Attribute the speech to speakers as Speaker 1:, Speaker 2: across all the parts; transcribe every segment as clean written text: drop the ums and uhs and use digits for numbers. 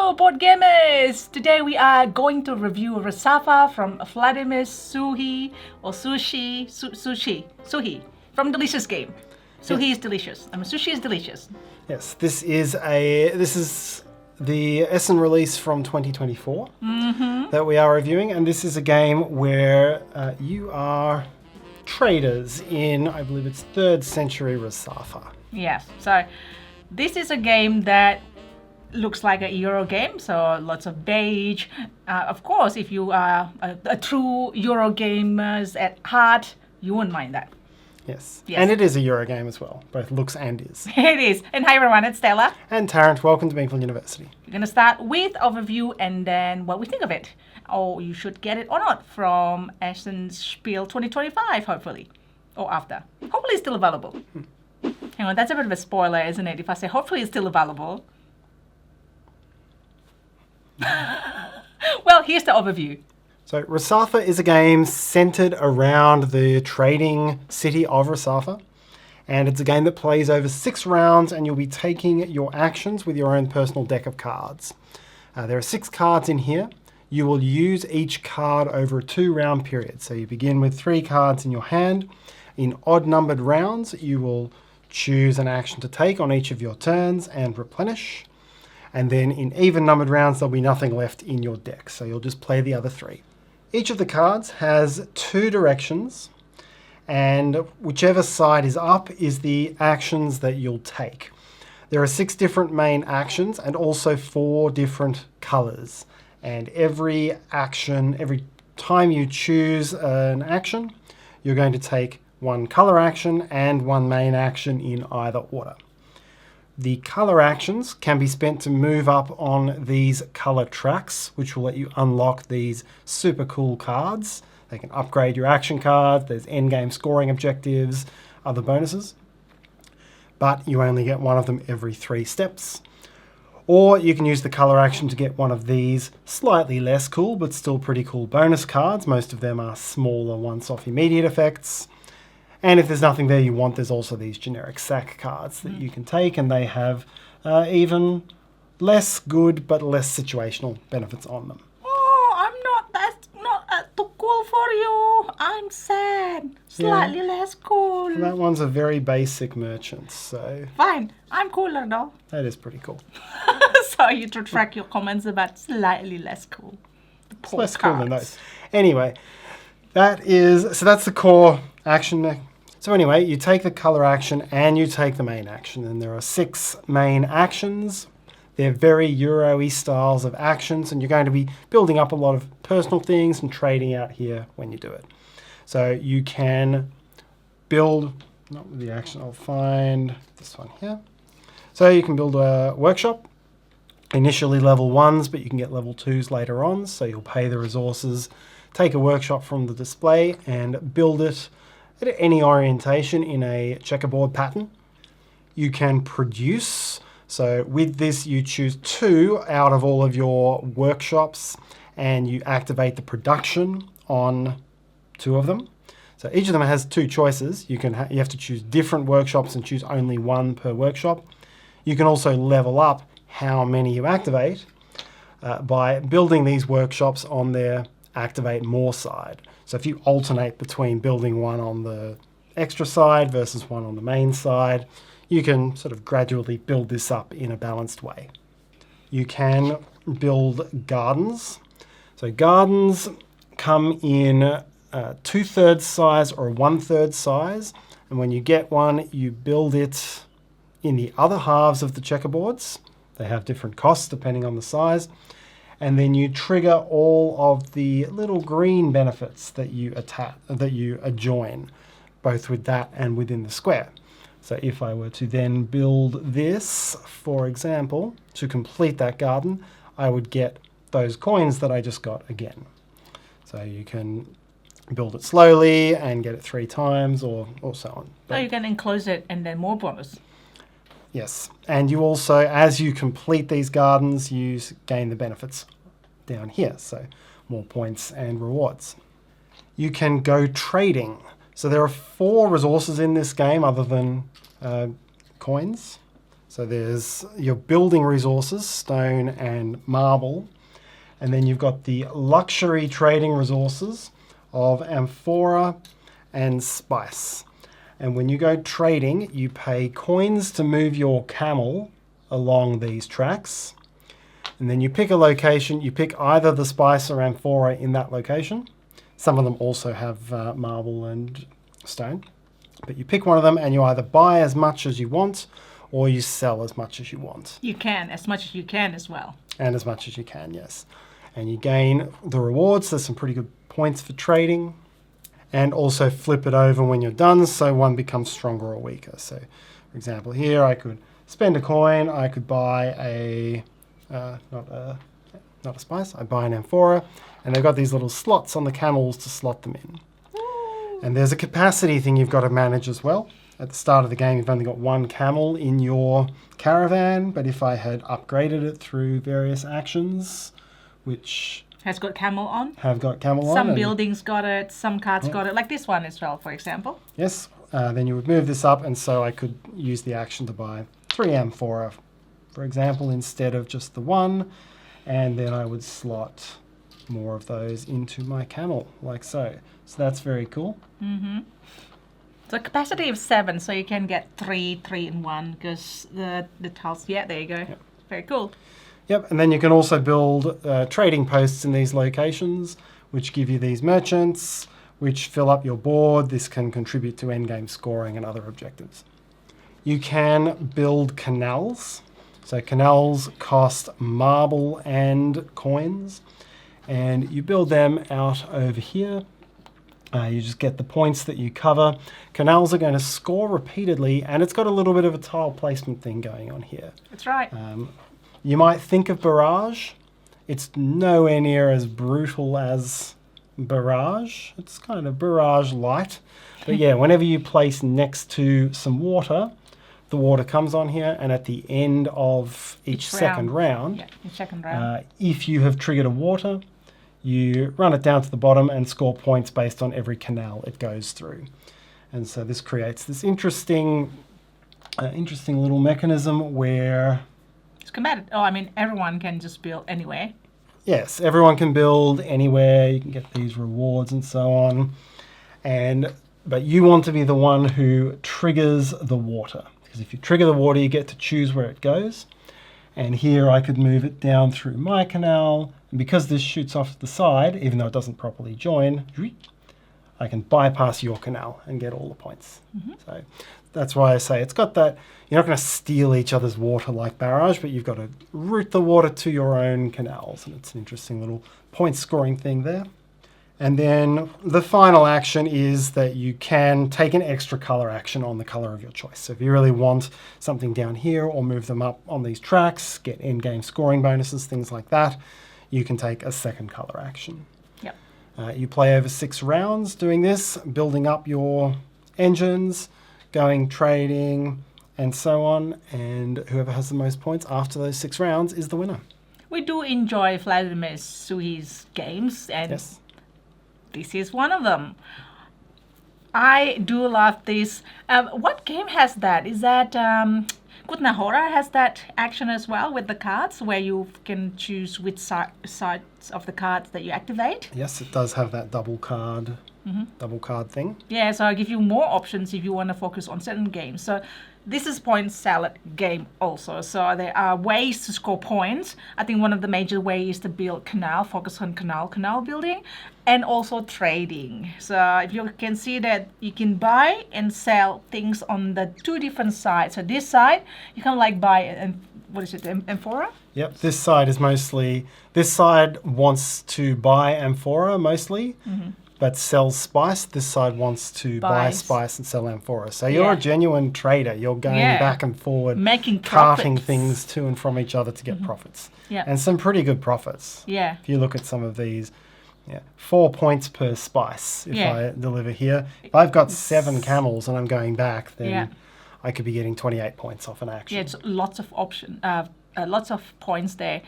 Speaker 1: Hello, board gamers! Today we are going to review Resafa from Vladimír Suchý or Suchý from Delicious Game. Suchý is delicious. Sushi is delicious.
Speaker 2: Yes, this is the Essen release from 2024 that we are reviewing, and this is a game where you are traders in, I believe it's 3rd century Resafa.
Speaker 1: Yes, so this is a game that looks like a Euro game, so lots of beige. Of course, if you are a true Euro gamers at heart, you wouldn't mind that.
Speaker 2: Yes, and it is a Euro game as well, both looks and is.
Speaker 1: It is. And hi everyone, it's Stella.
Speaker 2: And Tarrant, welcome to Meeple University.
Speaker 1: We're going to start with overview and then what we think of it. Or you should get it or not from Essen Spiel 2025, hopefully. Or after. Hopefully it's still available. Hang on, that's a bit of a spoiler, isn't it? If I say hopefully it's still available. Well, here's the overview.
Speaker 2: So Resafa is a game centered around the trading city of Resafa, and it's a game that plays over 6 rounds, and you'll be taking your actions with your own personal deck of cards. There are 6 cards in here. You will use each card over a 2-round period. So you begin with 3 cards in your hand. In odd-numbered rounds, you will choose an action to take on each of your turns and replenish. And then in even-numbered rounds, there'll be nothing left in your deck, so you'll just play the other 3. Each of the cards has 2 directions, and whichever side is up is the actions that you'll take. There are 6 different main actions and also 4 different colors. And every time you choose an action, you're going to take 1 color action and 1 main action in either order. The color actions can be spent to move up on these color tracks, which will let you unlock these super cool cards. They can upgrade your action cards, there's endgame scoring objectives, other bonuses. But you only get 1 of them every 3 steps. Or you can use the color action to get 1 of these slightly less cool, but still pretty cool bonus cards. Most of them are smaller once-off immediate effects. And if there's nothing there you want, there's also these generic sack cards that you can take, and they have even less good but less situational benefits on them.
Speaker 1: Oh, that's not too cool for you. I'm sad. Slightly less cool.
Speaker 2: That one's a very basic merchant, so...
Speaker 1: Fine, I'm cooler though.
Speaker 2: That is pretty cool.
Speaker 1: So you retract your comments about slightly less cool.
Speaker 2: It's less cool than those. Anyway, that's the core action mech. So anyway, you take the color action and you take the main action, and there are 6 main actions. They're very Euro-y styles of actions, and you're going to be building up a lot of personal things and trading out here when you do it. So you can build, not with the action, I'll find this one here. So you can build a workshop, initially level 1s, but you can get level 2s later on, so you'll pay the resources, take a workshop from the display and build it at any orientation in a checkerboard pattern. You can produce, so with this you choose 2 out of all of your workshops and you activate the production on 2 of them. So each of them has 2 choices. You have to choose different workshops and choose only 1 per workshop. You can also level up how many you activate by building these workshops on their activate more side. So if you alternate between building 1 on the extra side versus 1 on the main side, you can sort of gradually build this up in a balanced way. You can build gardens. So gardens come in 2/3 size or 1/3 size, and when you get one, you build it in the other halves of the checkerboards. They have different costs depending on the size. And then you trigger all of the little green benefits that you join, both with that and within the square. So if I were to then build this, for example, to complete that garden, I would get those coins that I just got again. So you can build it slowly and get it 3 times or so on.
Speaker 1: So you can enclose it and then more bonus.
Speaker 2: Yes, and you also, as you complete these gardens, you gain the benefits down here, so more points and rewards. You can go trading. So there are 4 resources in this game other than coins. So there's your building resources, stone and marble. And then you've got the luxury trading resources of amphora and spice. And when you go trading, you pay coins to move your camel along these tracks. And then you pick a location. You pick either the spice or amphora in that location. Some of them also have marble and stone. But you pick one of them and you either buy as much as you want or you sell as much as you want.
Speaker 1: You can, as much as you can as well.
Speaker 2: And as much as you can, yes. And you gain the rewards. There's some pretty good points for trading. And also flip it over when you're done, so one becomes stronger or weaker. So, for example, here I could spend a coin. I could buy not a spice. I buy an amphora. And they've got these little slots on the camels to slot them in. And there's a capacity thing you've got to manage as well. At the start of the game, you've only got one camel in your caravan, but if I had upgraded it through various actions, which
Speaker 1: has got camel on.
Speaker 2: Have got camel on.
Speaker 1: Some buildings got it, some cards got it, like this one as well, for example.
Speaker 2: Yes, then you would move this up, and so I could use the action to buy 3 amphora, for example, instead of just the one, and then I would slot more of those into my camel, like so. So that's very cool.
Speaker 1: Mm-hmm. So capacity of 7, so you can get 3 in 1, because the tiles, yeah, there you go. Yep. Very cool.
Speaker 2: Yep, and then you can also build trading posts in these locations, which give you these merchants, which fill up your board. This can contribute to endgame scoring and other objectives. You can build canals. So canals cost marble and coins, and you build them out over here. You just get the points that you cover. Canals are going to score repeatedly, and it's got a little bit of a tile placement thing going on here.
Speaker 1: That's right.
Speaker 2: You might think of barrage. It's nowhere near as brutal as barrage. It's kind of barrage light. But yeah, whenever you place next to some water, the water comes on here, and at the end of each second round, if you have triggered a water, you run it down to the bottom and score points based on every canal it goes through. And so this creates this interesting little mechanism where...
Speaker 1: It's combated. Oh, I mean, everyone can just build anywhere.
Speaker 2: Yes, everyone can build anywhere. You can get these rewards and so on. But you want to be the one who triggers the water. Because if you trigger the water, you get to choose where it goes. And here I could move it down through my canal. And because this shoots off to the side, even though it doesn't properly join, I can bypass your canal and get all the points. Mm-hmm. So that's why I say it's got that, you're not going to steal each other's water like barrage, but you've got to route the water to your own canals. And it's an interesting little point scoring thing there. And then the final action is that you can take an extra color action on the color of your choice. So if you really want something down here or move them up on these tracks, get end-game scoring bonuses, things like that, you can take a second color action.
Speaker 1: Yep.
Speaker 2: You play over 6 rounds doing this, building up your engines, going trading, and so on. And whoever has the most points after those 6 rounds is the winner.
Speaker 1: We do enjoy Vladimír Suchý's games, and yes, this is one of them. I do love this. What game has that? Is that Kutnahora has that action as well with the cards, where you can choose which sides of the cards that you activate?
Speaker 2: Yes, it does have that double card thing.
Speaker 1: Yeah, so I'll give you more options if you want to focus on certain games. So this is point salad game also. So there are ways to score points. I think one of the major ways is to build canal, focus on canal building, and also trading. So if you can see that you can buy and sell things on the 2 different sides. So this side, you can like buy and what is it, amphora?
Speaker 2: Yep, this side wants to buy amphora mostly. Mm-hmm. But sells spice. This side wants to buy spice and sell amphora. So you're a genuine trader. You're going back and forward,
Speaker 1: making
Speaker 2: carting things to and from each other to get profits.
Speaker 1: Yeah.
Speaker 2: And some pretty good profits.
Speaker 1: Yeah.
Speaker 2: If you look at some of these, 4 points per spice if I deliver here. If I've got 7 camels and I'm going back, then I could be getting 28 points off an action.
Speaker 1: Yeah, it's lots of lots of points there.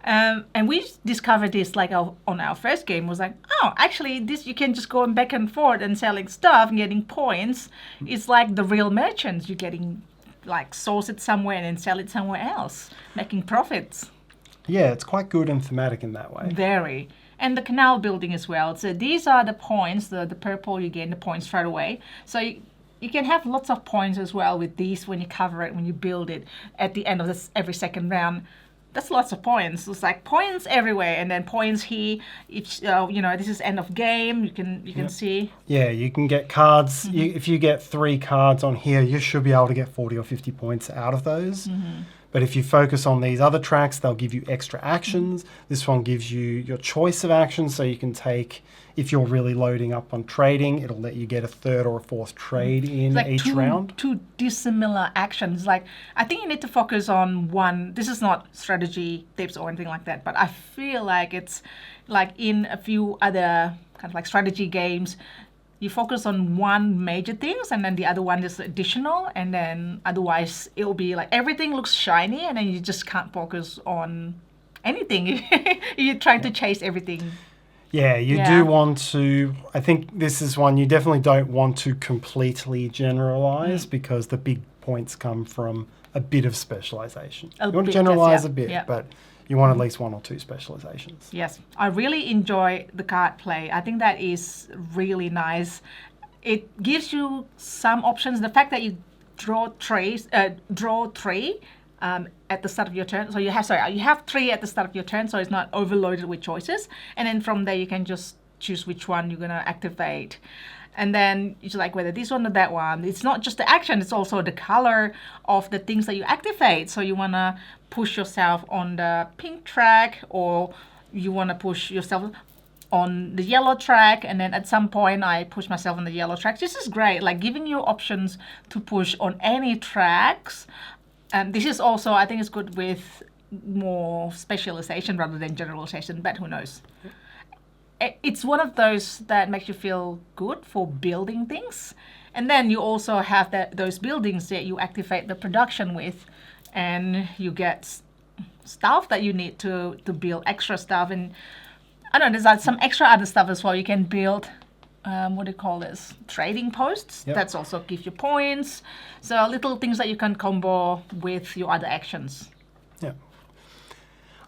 Speaker 1: And we discovered this like on our first game, was like, oh, actually this you can just go back and forth and selling stuff and getting points. It's like the real merchants. You're getting like source it somewhere and then sell it somewhere else, making profits.
Speaker 2: Yeah, it's quite good and thematic in that way.
Speaker 1: Very. And the canal building as well. So these are the points, the purple, you gain the points straight away. So you can have lots of points as well with these when you cover it, when you build it at the end of this every second round. That's lots of points. It's like points everywhere, and then points here. Each, this is end of game. You can see.
Speaker 2: Yeah, you can get cards. If you get 3 cards on here, you should be able to get 40 or 50 points out of those. But if you focus on these other tracks, they'll give you extra actions. This one gives you your choice of actions, so you can take, if you're really loading up on trading, it'll let you get a 3rd or a 4th trade in like each round.
Speaker 1: Two dissimilar actions. Like, I think you need to focus on one. This is not strategy tips or anything like that, but I feel like it's like in a few other kind of like strategy games, you focus on one major things and then the other one is additional, and then otherwise it'll be like everything looks shiny and then you just can't focus on anything. You're trying to chase everything.
Speaker 2: Yeah, you do want to, I think this is one you definitely don't want to completely generalize because the big points come from a bit of specialization. You want to generalize a bit, but you want at least 1 or 2 specializations.
Speaker 1: Yes, I really enjoy the card play. I think that is really nice. It gives you some options. The fact that you draw 3 at the start of your turn. So you have 3 at the start of your turn, so it's not overloaded with choices. And then from there, you can just choose which one you're going to activate. And then it's like whether this one or that one. It's not just the action, it's also the color of the things that you activate. So you want to push yourself on the pink track, or you want to push yourself on the yellow track, and then at some point I push myself on the yellow track. This is great, like giving you options to push on any tracks. And this is also, I think it's good with more specialization rather than generalization, but who knows. It's one of those that makes you feel good for building things. And then you also have those buildings that you activate the production with, and you get stuff that you need to build extra stuff. And I don't know, there's some extra other stuff as well. You can build, what do you call this? Trading posts. Yep. That's also gives you points. So little things that you can combo with your other actions.
Speaker 2: Yeah.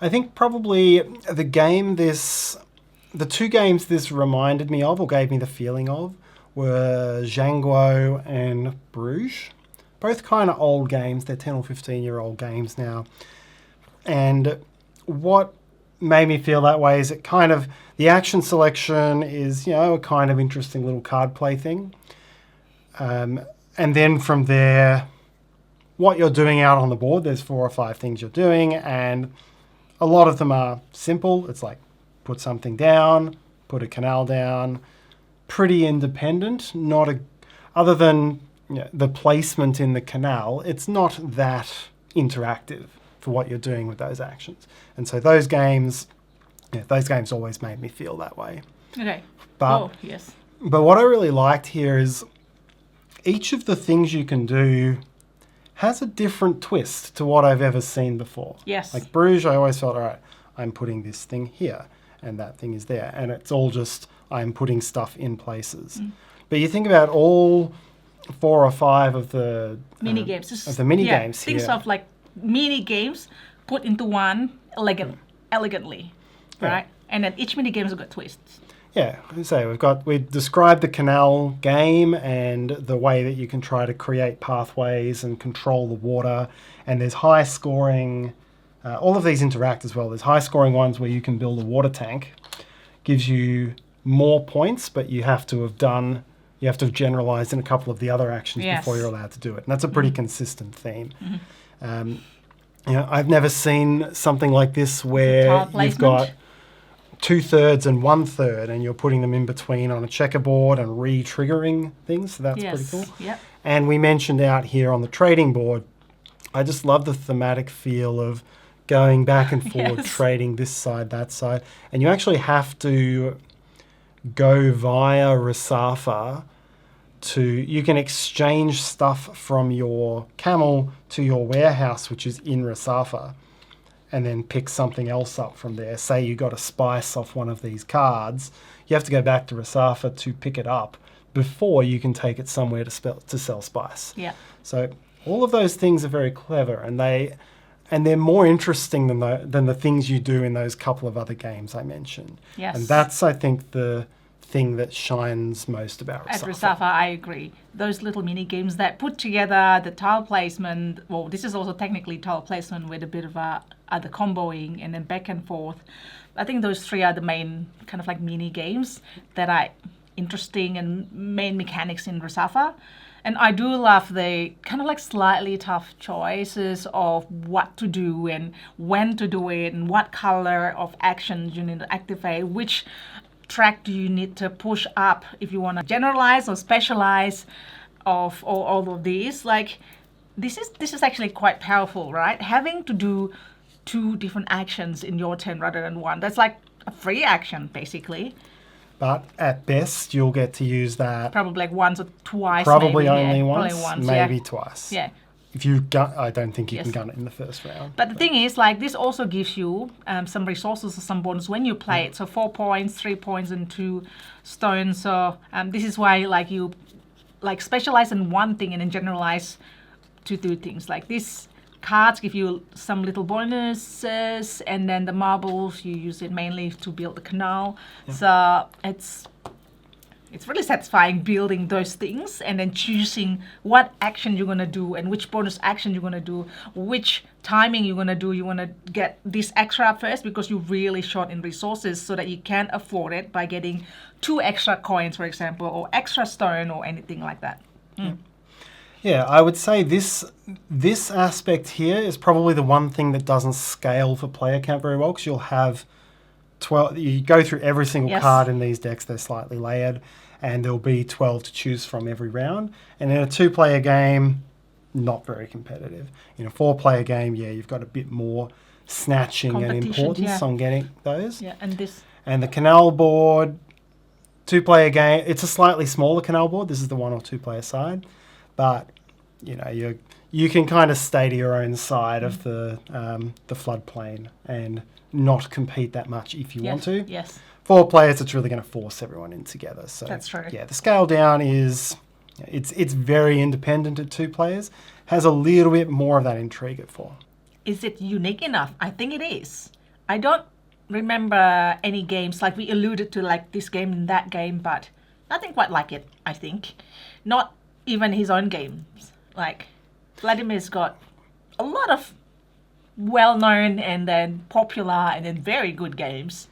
Speaker 2: I think probably the 2 games this reminded me of or gave me the feeling of were Zhanguo and Bruges. Both kind of old games. They're 10 or 15-year-old games now. And what made me feel that way is the action selection is, a kind of interesting little card play thing. And then from there, what you're doing out on the board, there's 4 or 5 things you're doing, and a lot of them are simple. It's like put something down, put a canal down, pretty independent, other than the placement in the canal, it's not that interactive for what you're doing with those actions. And so those games always made me feel that way.
Speaker 1: Okay.
Speaker 2: But what I really liked here is each of the things you can do has a different twist to what I've ever seen before.
Speaker 1: Yes.
Speaker 2: Like Bruges, I always felt, all right, I'm putting this thing here and that thing is there. And it's all just, I'm putting stuff in places. But you think about all 4 or 5 of the
Speaker 1: mini games.
Speaker 2: Games
Speaker 1: things
Speaker 2: here.
Speaker 1: Of like mini games put into one elegantly, right? And then each mini game has got twists.
Speaker 2: Yeah, so we've described the canal game and the way that you can try to create pathways and control the water. And there's high scoring. All of these interact as well. There's high scoring ones where you can build a water tank. Gives you more points, but you have to have generalized in a couple of the other actions before you're allowed to do it. And that's a pretty consistent theme. I've never seen something like this where you've got 2/3 and 1/3 and you're putting them in between on a checkerboard and re-triggering things. So that's pretty cool.
Speaker 1: Yep.
Speaker 2: And we mentioned out here on the trading board, I just love the thematic feel of going back and forth, trading this side, that side. And you actually have to go via Resafa you can exchange stuff from your camel to your warehouse, which is in Resafa, and then pick something else up from there. Say you got a spice off one of these cards, you have to go back to Resafa to pick it up before you can take it somewhere to sell spice.
Speaker 1: Yeah.
Speaker 2: So All of those things are very clever, and they're more interesting than the things you do in those couple of other games I mentioned.
Speaker 1: Yes.
Speaker 2: And that's, I think, the thing that shines most about Resafa.
Speaker 1: At Resafa, I agree. Those little mini games that put together the tile placement. Well, this is also technically tile placement with a bit of the comboing and then back and forth. I think those three are the main kind of like mini games that are interesting and main mechanics in Resafa. And I do love the kind of like slightly tough choices of what to do and when to do it and what color of actions you need to activate, which track do you need to push up if you want to generalize or specialize of all of these. Like this is actually quite powerful, right? Having to do 2 different actions in your turn rather than one. That's like a free action basically.
Speaker 2: But at best, you'll get to use that
Speaker 1: probably like once or twice.
Speaker 2: Probably
Speaker 1: maybe,
Speaker 2: only
Speaker 1: yeah.
Speaker 2: once,
Speaker 1: Probably once,
Speaker 2: maybe
Speaker 1: yeah.
Speaker 2: twice.
Speaker 1: Yeah.
Speaker 2: If you gun, I don't think you can gun it in the first round.
Speaker 1: But the thing is, like, this also gives you some resources or some bonus when you play it. So 4 points, 3 points, and 2 stones. So this is why, like, you like specialize in one thing and then generalize to 2 things. Like this cards give you some little bonuses, and then the marbles you use it mainly to build the canal. Yeah. So it's really satisfying building those things and then choosing what action you're going to do and which bonus action you're going to do, which timing you're going to do. You want to get this extra first because you're really short in resources so that you can afford it by getting 2 extra coins, for example, or extra stone or anything like that.
Speaker 2: Yeah, I would say this aspect here is probably the one thing that doesn't scale for player count very well, because you'll have 12. You go through every single card in these decks; they're slightly layered, and there'll be 12 to choose from every round. And in a 2-player game, not very competitive. In a 4-player game, you've got a bit more snatching and importance on getting those. Yeah, and the canal board, 2-player game. It's a slightly smaller canal board. This is the 1 or 2-player side. But you can kind of stay to your own side of the floodplain and not compete that much if you want to.
Speaker 1: Yes.
Speaker 2: 4 players, it's really going to force everyone in together. So
Speaker 1: that's true.
Speaker 2: Yeah, the scale down is it's very independent at 2 players. Has a little bit more of that intrigue at 4.
Speaker 1: Is it unique enough? I think it is. I don't remember any games like we alluded to, like this game and that game, but nothing quite like it. I think not even his own games. Like Vladimir's got a lot of well-known and then popular and then very good games.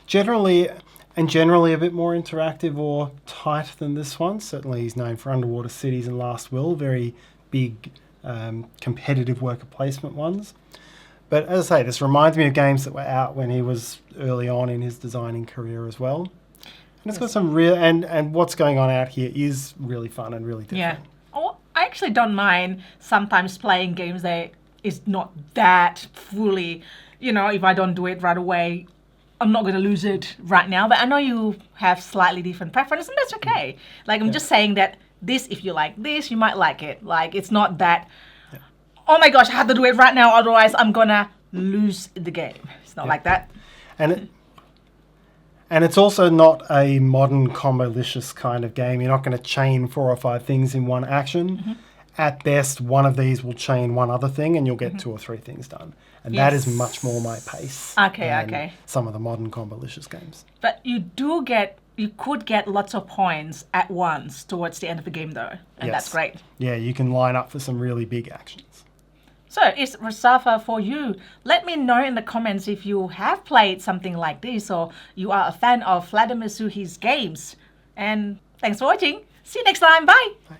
Speaker 1: Generally
Speaker 2: a bit more interactive or tight than this one. Certainly he's known for Underwater Cities and Last Will, very big competitive worker placement ones. But as I say, this reminds me of games that were out when he was early on in his designing career as well. And it's got some real, and what's going on out here is really fun and really different.
Speaker 1: Yeah. Oh, I actually don't mind sometimes playing games that is not that fully, if I don't do it right away, I'm not going to lose it right now. But I know you have slightly different preferences, and that's okay. Like, I'm just saying that this, if you like this, you might like it. Like, it's not that, oh my gosh, I have to do it right now, otherwise I'm going to lose the game. It's not like that.
Speaker 2: And it's also not a modern combo-licious kind of game. You're not going to chain 4 or 5 things in one action. Mm-hmm. At best, one of these will chain one other thing and you'll get 2 or 3 things done. And that is much more my pace than some of the modern combo-licious games.
Speaker 1: But you could get lots of points at once towards the end of the game though. And that's great.
Speaker 2: Yeah, you can line up for some really big actions.
Speaker 1: So, is Resafa for you? Let me know in the comments if you have played something like this or you are a fan of Vladimír Suchý's games. And thanks for watching. See you next time. Bye. Bye.